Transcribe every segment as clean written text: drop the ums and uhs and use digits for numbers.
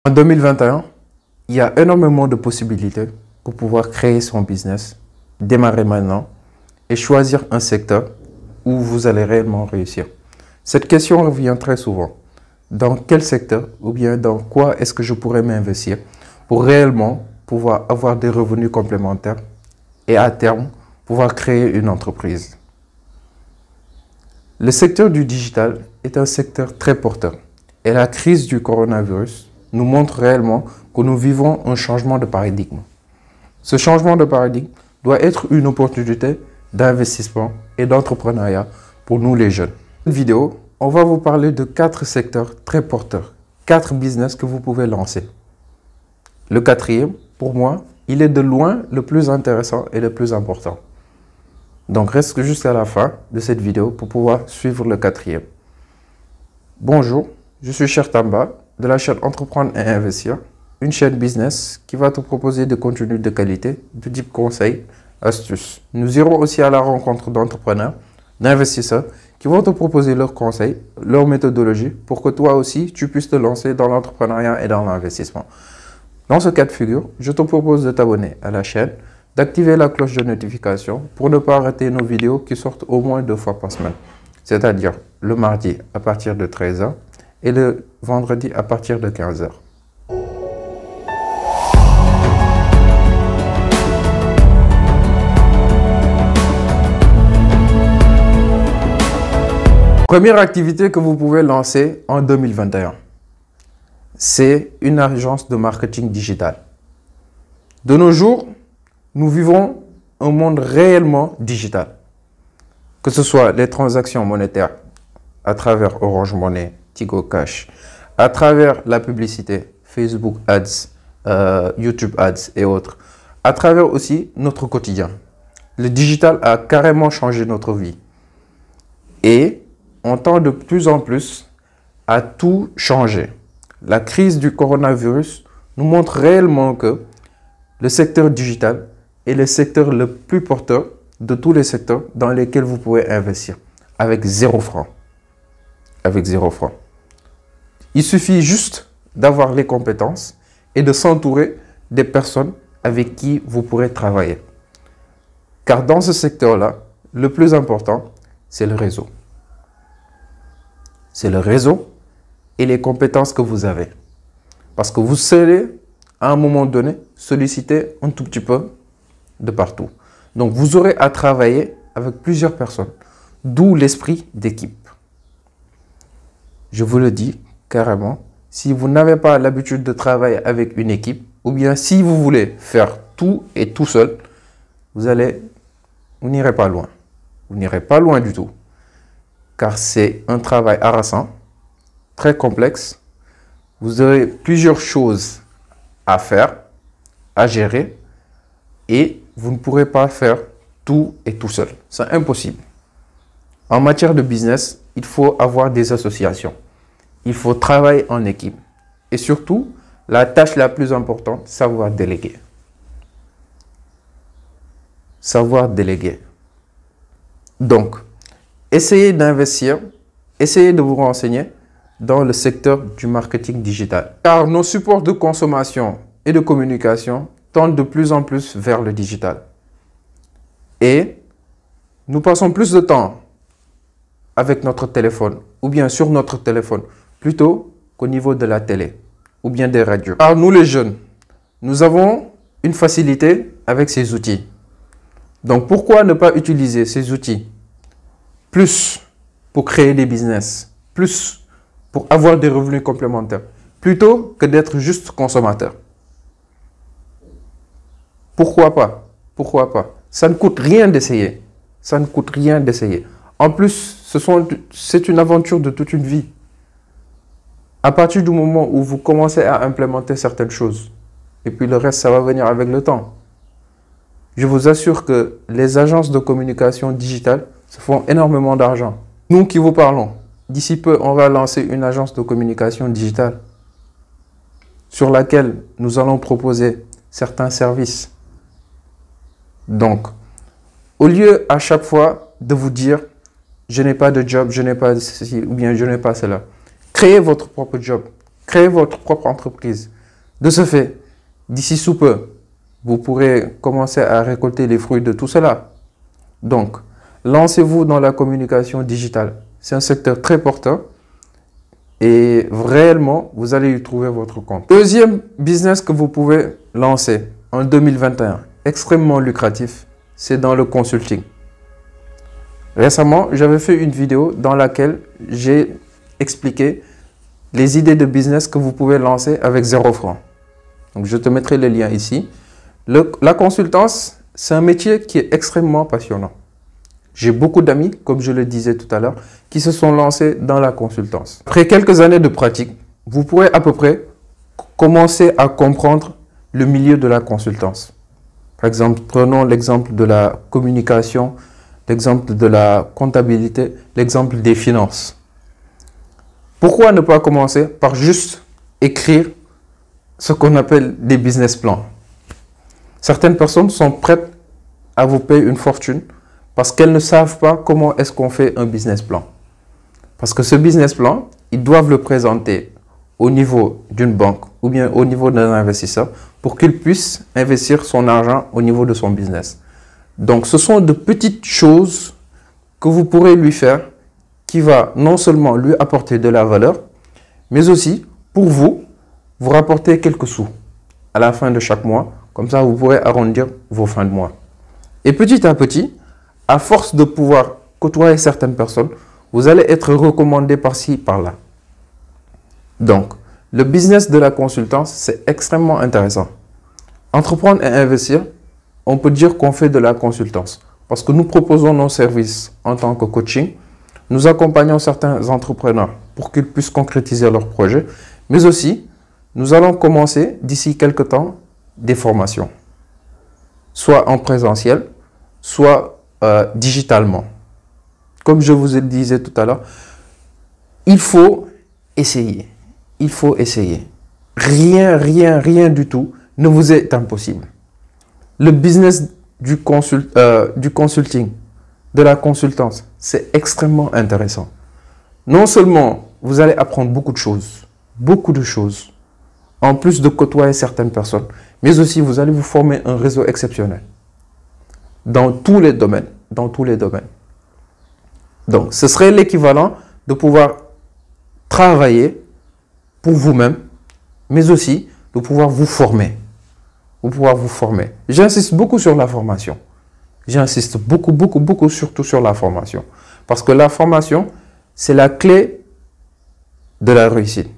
En 2021, il y a énormément de possibilités pour pouvoir créer son business, démarrer maintenant et choisir un secteur où vous allez réellement réussir. Cette question revient très souvent. Dans quel secteur ou bien dans quoi est-ce que je pourrais m'investir pour réellement pouvoir avoir des revenus complémentaires et à terme pouvoir créer une entreprise? Le secteur du digital est un secteur très porteur et la crise du coronavirus nous montre réellement que nous vivons un changement de paradigme. Ce changement de paradigme doit être une opportunité d'investissement et d'entrepreneuriat pour nous les jeunes. Dans cette vidéo, on va vous parler de 4 secteurs très porteurs, 4 business que vous pouvez lancer. Le quatrième, pour moi, il est de loin le plus intéressant et le plus important. Donc reste jusqu'à la fin de cette vidéo pour pouvoir suivre le quatrième. Bonjour, je suis Cheikh Tamba de la chaîne Entreprendre et Investir, une chaîne business qui va te proposer des contenus de qualité, de type conseils, astuces. Nous irons aussi à la rencontre d'entrepreneurs, d'investisseurs qui vont te proposer leurs conseils, leur méthodologie pour que toi aussi tu puisses te lancer dans l'entrepreneuriat et dans l'investissement. Dans ce cas de figure, je te propose de t'abonner à la chaîne, d'activer la cloche de notification pour ne pas rater nos vidéos qui sortent au moins 2 fois par semaine, c'est-à-dire le mardi à partir de 13 h et le vendredi à partir de 15 h. Première activité que vous pouvez lancer en 2021, c'est une agence de marketing digital. De nos jours, nous vivons un monde réellement digital. Que ce soit les transactions monétaires à travers Orange Money, Tigo Cash, à travers la publicité, Facebook Ads, YouTube Ads et autres, à travers aussi notre quotidien. Le digital a carrément changé notre vie. Et on tend de plus en plus à tout changer. La crise du coronavirus nous montre réellement que le secteur digital est le secteur le plus porteur de tous les secteurs dans lesquels vous pouvez investir avec 0 francs. Avec 0 francs. Il suffit juste d'avoir les compétences et de s'entourer des personnes avec qui vous pourrez travailler. Car dans ce secteur-là, le plus important, c'est le réseau. C'est le réseau et les compétences que vous avez. Parce que vous serez, à un moment donné, sollicité un tout petit peu de partout. Donc, vous aurez à travailler avec plusieurs personnes, d'où l'esprit d'équipe. Je vous le dis carrément, si vous n'avez pas l'habitude de travailler avec une équipe, ou bien si vous voulez faire tout et tout seul, vous n'irez pas loin. Vous n'irez pas loin du tout. Car c'est un travail harassant, très complexe. Vous aurez plusieurs choses à faire, à gérer, et vous ne pourrez pas faire tout et tout seul. C'est impossible. En matière de business, il faut avoir des associations. Il faut travailler en équipe. Et surtout, la tâche la plus importante, savoir déléguer. Savoir déléguer. Donc, essayez d'investir, essayez de vous renseigner dans le secteur du marketing digital. Car nos supports de consommation et de communication tendent de plus en plus vers le digital. Et nous passons plus de temps avec notre téléphone ou bien sur notre téléphone plutôt qu'au niveau de la télé ou bien des radios. Alors nous les jeunes, nous avons une facilité avec ces outils. Donc pourquoi ne pas utiliser ces outils plus pour créer des business, plus pour avoir des revenus complémentaires, plutôt que d'être juste consommateur? Pourquoi pas? Pourquoi pas? Ça ne coûte rien d'essayer. Ça ne coûte rien d'essayer. En plus, c'est une aventure de toute une vie. À partir du moment où vous commencez à implémenter certaines choses, et puis le reste, ça va venir avec le temps. Je vous assure que les agences de communication digitale se font énormément d'argent. Nous qui vous parlons, d'ici peu, on va lancer une agence de communication digitale sur laquelle nous allons proposer certains services. Donc, au lieu à chaque fois de vous dire « je n'ai pas de job, je n'ai pas ceci ou bien je n'ai pas cela », créez votre propre job, créez votre propre entreprise, De ce fait, d'ici sous peu, vous pourrez commencer à récolter les fruits de tout cela. Donc, lancez-vous dans la communication digitale. C'est un secteur très porteur et réellement, vous allez y trouver votre compte. Deuxième business que vous pouvez lancer en 2021, extrêmement lucratif, c'est dans le consulting. Récemment, j'avais fait une vidéo dans laquelle j'ai expliqué les idées de business que vous pouvez lancer avec 0 franc. Donc, je te mettrai le lien ici. La consultance, c'est un métier qui est extrêmement passionnant. J'ai beaucoup d'amis, comme je le disais tout à l'heure, qui se sont lancés dans la consultance. Après quelques années de pratique, vous pourrez à peu près commencer à comprendre le milieu de la consultance. Par exemple, prenons l'exemple de la communication, l'exemple de la comptabilité, l'exemple des finances. Pourquoi ne pas commencer par juste écrire ce qu'on appelle des business plans? Certaines personnes sont prêtes à vous payer une fortune parce qu'elles ne savent pas comment est-ce qu'on fait un business plan. Parce que ce business plan, ils doivent le présenter au niveau d'une banque ou bien au niveau d'un investisseur pour qu'il puisse investir son argent au niveau de son business. Donc, ce sont de petites choses que vous pourrez lui faire qui va non seulement lui apporter de la valeur, mais aussi pour vous rapporter quelques sous à la fin de chaque mois. Comme ça, vous pourrez arrondir vos fins de mois. Et petit à petit, à force de pouvoir côtoyer certaines personnes, vous allez être recommandé par-ci, par-là. Donc, le business de la consultance, c'est extrêmement intéressant. Entreprendre et investir, on peut dire qu'on fait de la consultance. Parce que nous proposons nos services en tant que coaching. Nous accompagnons certains entrepreneurs pour qu'ils puissent concrétiser leurs projets. Mais aussi, nous allons commencer d'ici quelques temps des formations. Soit en présentiel, soit digitalement. Comme je vous le disais tout à l'heure, il faut essayer. Il faut essayer. Rien du tout ne vous est impossible. Le business du consulting, de la consultance, c'est extrêmement intéressant. Non seulement vous allez apprendre beaucoup de choses, en plus de côtoyer certaines personnes, mais aussi vous allez vous former un réseau exceptionnel dans tous les domaines, Donc, ce serait l'équivalent de pouvoir travailler pour vous-même, mais aussi de pouvoir vous former. J'insiste beaucoup sur la formation. J'insiste beaucoup surtout sur la formation. Parce que la formation, c'est la clé de la réussite.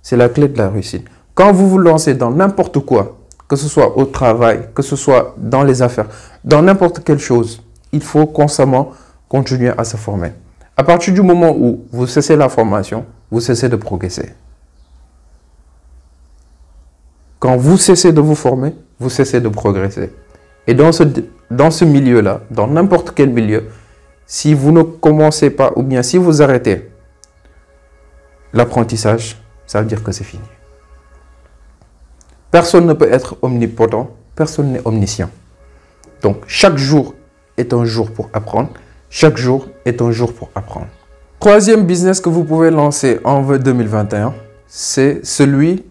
C'est la clé de la réussite. Quand vous vous lancez dans n'importe quoi, que ce soit au travail, que ce soit dans les affaires, dans n'importe quelle chose, il faut constamment continuer à se former. À partir du moment où vous cessez la formation, vous cessez de progresser. Quand vous cessez de vous former, vous cessez de progresser. Et dans ce milieu-là, dans n'importe quel milieu, si vous ne commencez pas, ou bien si vous arrêtez l'apprentissage, ça veut dire que c'est fini. Personne ne peut être omnipotent, personne n'est omniscient. Donc, chaque jour est un jour pour apprendre. Chaque jour est un jour pour apprendre. Troisième business que vous pouvez lancer en 2021, c'est celui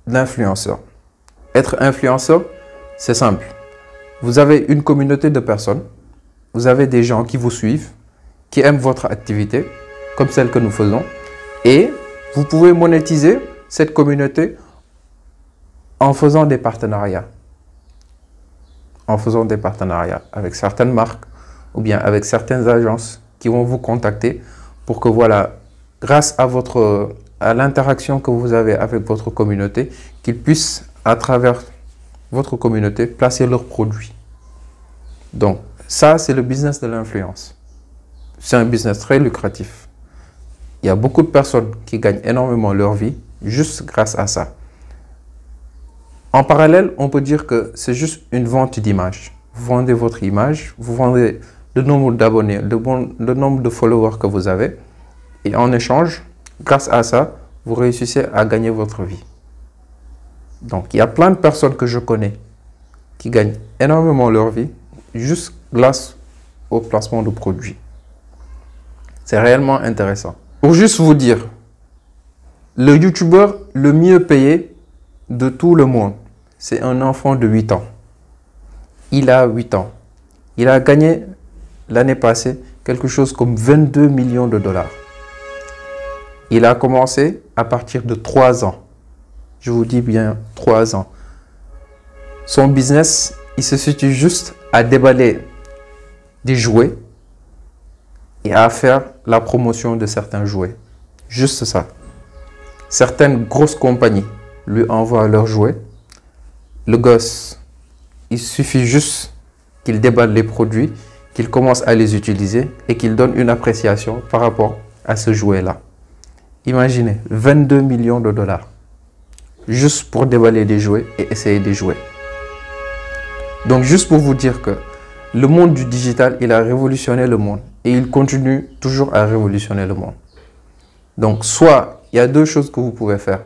d'influenceur. Être influenceur, c'est simple. Vous avez une communauté de personnes, vous avez des gens qui vous suivent, qui aiment votre activité, comme celle que nous faisons, et vous pouvez monétiser cette communauté en faisant des partenariats. Avec certaines marques ou bien avec certaines agences qui vont vous contacter pour que voilà, grâce à l'interaction que vous avez avec votre communauté, qu'ils puissent à travers votre communauté placer leurs produits. Donc ça, c'est le business de l'influence. C'est un business très lucratif. Il y a beaucoup de personnes qui gagnent énormément leur vie juste grâce à ça. En parallèle, on peut dire que c'est juste une vente d'image. Vous vendez votre image, vous vendez le nombre d'abonnés, le nombre de followers que vous avez. Et en échange, grâce à ça, vous réussissez à gagner votre vie. Donc, il y a plein de personnes que je connais qui gagnent énormément leur vie juste grâce au placement de produits. C'est réellement intéressant. Pour juste vous dire, le YouTuber le mieux payé de tout le monde, c'est un enfant de 8 ans. Il a 8 ans. Il a gagné l'année passée quelque chose comme 22 millions de dollars. Il a commencé à partir de 3 ans. Je vous dis bien 3 ans. Son business, il se situe juste à déballer des jouets et à faire la promotion de certains jouets. Juste ça. Certaines grosses compagnies lui envoient leurs jouets. Le gosse, il suffit juste qu'il déballe les produits, qu'il commence à les utiliser et qu'il donne une appréciation par rapport à ce jouet-là. Imaginez, 22 millions de dollars. Juste pour déballer des jouets et essayer de jouer. Donc, juste pour vous dire que le monde du digital, il a révolutionné le monde. Et il continue toujours à révolutionner le monde. Donc, soit, il y a deux choses que vous pouvez faire.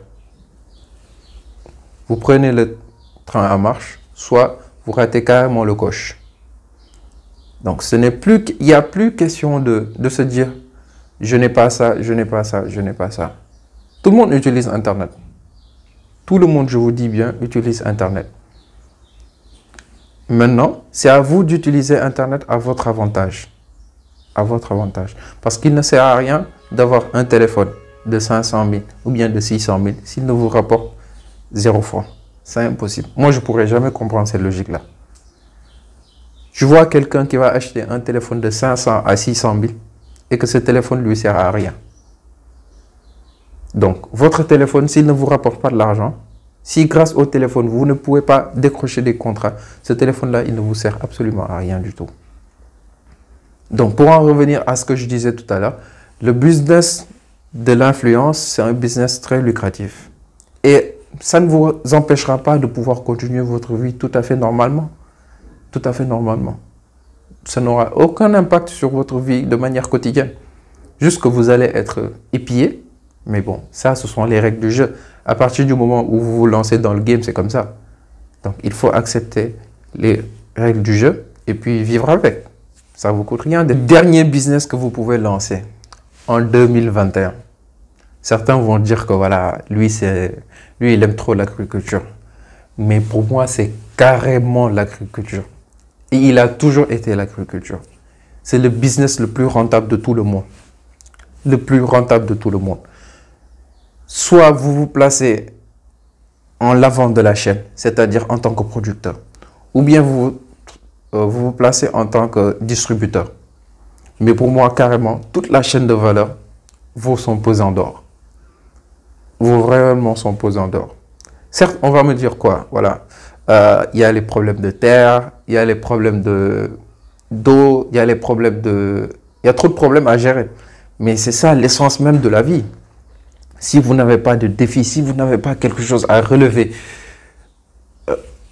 Vous prenez le train en marche, soit vous ratez carrément le coche. Donc, il n'y a plus question de se dire, je n'ai pas ça, je n'ai pas ça, je n'ai pas ça. Tout le monde utilise Internet. Tout le monde, je vous dis bien, utilise Internet. Maintenant, c'est à vous d'utiliser Internet à votre avantage. À votre avantage. Parce qu'il ne sert à rien d'avoir un téléphone de 500 000 ou bien de 600 000 s'il ne vous rapporte 0 francs. C'est impossible. Moi, je ne pourrais jamais comprendre cette logique-là. Je vois quelqu'un qui va acheter un téléphone de 500 à 600 000 et que ce téléphone ne lui sert à rien. Donc, votre téléphone, s'il ne vous rapporte pas de l'argent, si grâce au téléphone, vous ne pouvez pas décrocher des contrats, ce téléphone-là, il ne vous sert absolument à rien du tout. Donc, pour en revenir à ce que je disais tout à l'heure, le business de l'influence, c'est un business très lucratif. Et ça ne vous empêchera pas de pouvoir continuer votre vie tout à fait normalement. Tout à fait normalement. Ça n'aura aucun impact sur votre vie de manière quotidienne. Juste que vous allez être épié. Mais bon, ça, ce sont les règles du jeu. À partir du moment où vous vous lancez dans le game, c'est comme ça. Donc, il faut accepter les règles du jeu et puis vivre avec. Ça ne vous coûte rien. Le dernier business que vous pouvez lancer en 2021. Certains vont dire que voilà, lui, il aime trop l'agriculture. Mais pour moi, c'est carrément l'agriculture. Et il a toujours été l'agriculture. C'est le business le plus rentable de tout le monde. Le plus rentable de tout le monde. Soit vous vous placez en l'avant de la chaîne, c'est-à-dire en tant que producteur, ou bien vous vous placez en tant que distributeur. Mais pour moi, carrément, toute la chaîne de valeur vaut son pesant d'or. Vaut réellement son pesant d'or. Certes, on va me dire quoi? Voilà, il y a les problèmes de terre, il y a les problèmes d'eau, il y a les problèmes de... Il y a trop de problèmes à gérer. Mais c'est ça l'essence même de la vie. Si vous n'avez pas de défi, si vous n'avez pas quelque chose à relever,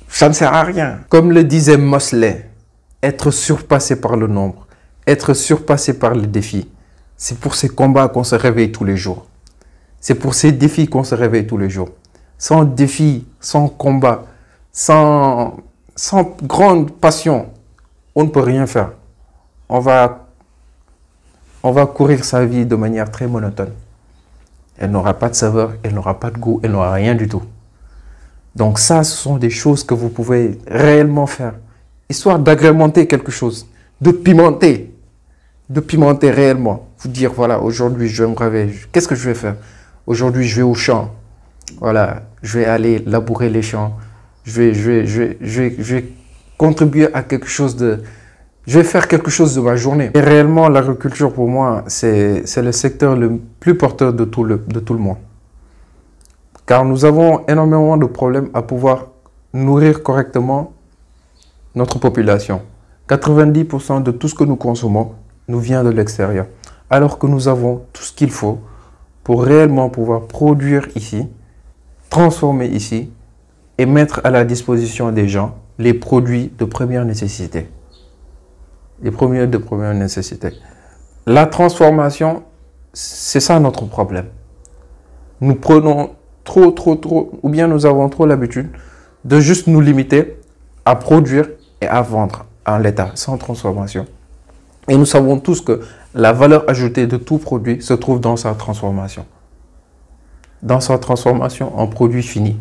ça ne sert à rien. Comme le disait Mosley, être surpassé par le nombre, être surpassé par les défis. C'est pour ces combats qu'on se réveille tous les jours. C'est pour ces défis qu'on se réveille tous les jours. Sans défi, sans combat, sans grande passion, on ne peut rien faire. On va courir sa vie de manière très monotone. Elle n'aura pas de saveur, elle n'aura pas de goût, elle n'aura rien du tout. Donc ça, ce sont des choses que vous pouvez réellement faire. Histoire d'agrémenter quelque chose, de pimenter réellement. Vous dire, voilà, aujourd'hui, je vais me réveiller. Qu'est-ce que je vais faire? Aujourd'hui, je vais au champ. Voilà, je vais aller labourer les champs. Je vais contribuer à quelque chose de... Je vais faire quelque chose de ma journée. Et réellement, l'agriculture, pour moi, c'est le secteur le plus porteur de tout le monde. Car nous avons énormément de problèmes à pouvoir nourrir correctement notre population. 90% de tout ce que nous consommons nous vient de l'extérieur. Alors que nous avons tout ce qu'il faut pour réellement pouvoir produire ici, transformer ici et mettre à la disposition des gens les produits de première nécessité. Les produits de première nécessité. La transformation, c'est ça notre problème. Nous prenons trop, ou bien nous avons trop l'habitude de juste nous limiter à produire et à vendre en l'état, sans transformation. Et nous savons tous que la valeur ajoutée de tout produit se trouve dans sa transformation. Dans sa transformation en produit fini.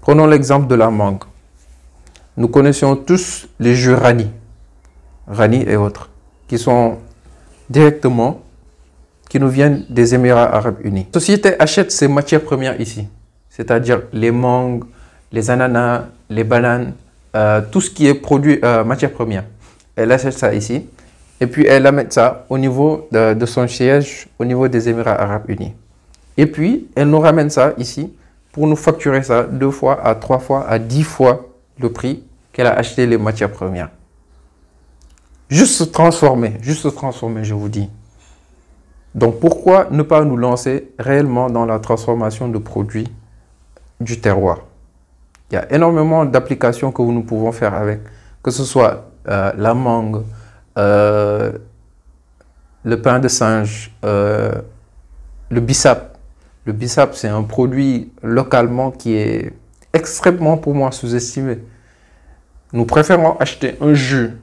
Prenons l'exemple de la mangue. Nous connaissons tous les jus Rani et autres, qui nous viennent des Émirats Arabes Unis. La société achète ces matières premières ici, c'est-à-dire les mangues, les ananas, les bananes, tout ce qui est produit matière première. Elle achète ça ici et puis elle amène ça au niveau de son siège au niveau des Émirats Arabes Unis. Et puis elle nous ramène ça ici pour nous facturer ça 2 fois à 3 fois à 10 fois le prix qu'elle a acheté les matières premières. Juste se transformer, je vous dis. Donc pourquoi ne pas nous lancer réellement dans la transformation de produits du terroir? Il y a énormément d'applications que nous pouvons faire avec, que ce soit la mangue, le pain de singe, le bissap. Le bissap, c'est un produit localement qui est extrêmement pour moi sous-estimé. Nous préférons acheter un jus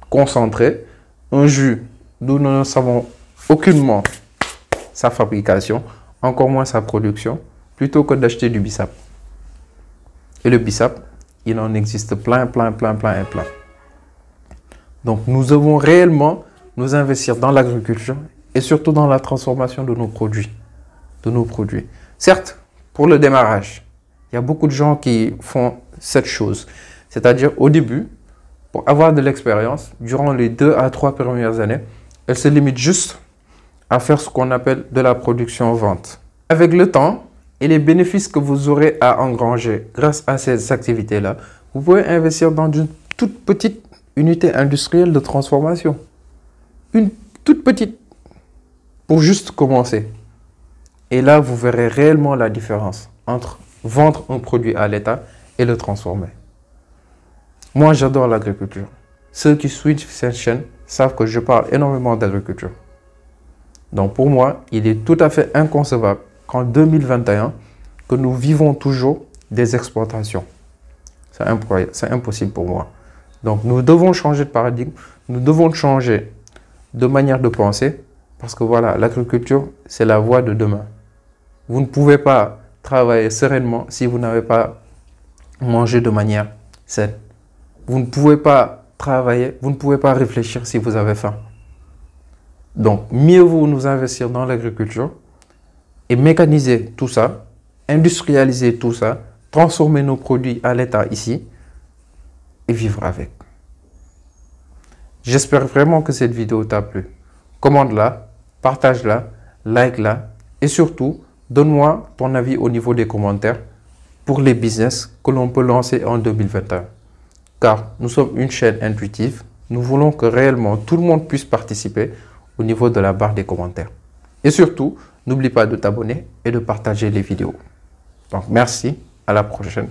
concentré, un jus d'où nous ne savons aucunement sa fabrication, encore moins sa production, plutôt que d'acheter du bissap. Et le bissap, il en existe plein. Donc nous devons réellement nous investir dans l'agriculture et surtout dans la transformation de nos produits. Certes, pour le démarrage, il y a beaucoup de gens qui font cette chose. C'est-à-dire au début, pour avoir de l'expérience, durant les 2 à 3 premières années, elle se limite juste à faire ce qu'on appelle de la production-vente. Avec le temps et les bénéfices que vous aurez à engranger grâce à ces activités-là, vous pouvez investir dans une toute petite unité industrielle de transformation. Une toute petite, pour juste commencer. Et là, vous verrez réellement la différence entre vendre un produit à l'État et le transformer. Moi, j'adore l'agriculture. Ceux qui suivent cette chaîne savent que je parle énormément d'agriculture. Donc pour moi, il est tout à fait inconcevable qu'en 2021, que nous vivons toujours des exportations. C'est impossible pour moi. Donc nous devons changer de paradigme, nous devons changer de manière de penser, parce que voilà, l'agriculture, c'est la voie de demain. Vous ne pouvez pas travailler sereinement si vous n'avez pas mangé de manière saine. Vous ne pouvez pas travailler, vous ne pouvez pas réfléchir si vous avez faim. Donc, mieux vaut nous investir dans l'agriculture et mécaniser tout ça, industrialiser tout ça, transformer nos produits à l'état ici et vivre avec. J'espère vraiment que cette vidéo t'a plu. Commente-la, partage-la, like-la et surtout, donne-moi ton avis au niveau des commentaires pour les business que l'on peut lancer en 2021. Car nous sommes une chaîne intuitive, nous voulons que réellement tout le monde puisse participer au niveau de la barre des commentaires. Et surtout, n'oublie pas de t'abonner et de partager les vidéos. Donc merci, à la prochaine.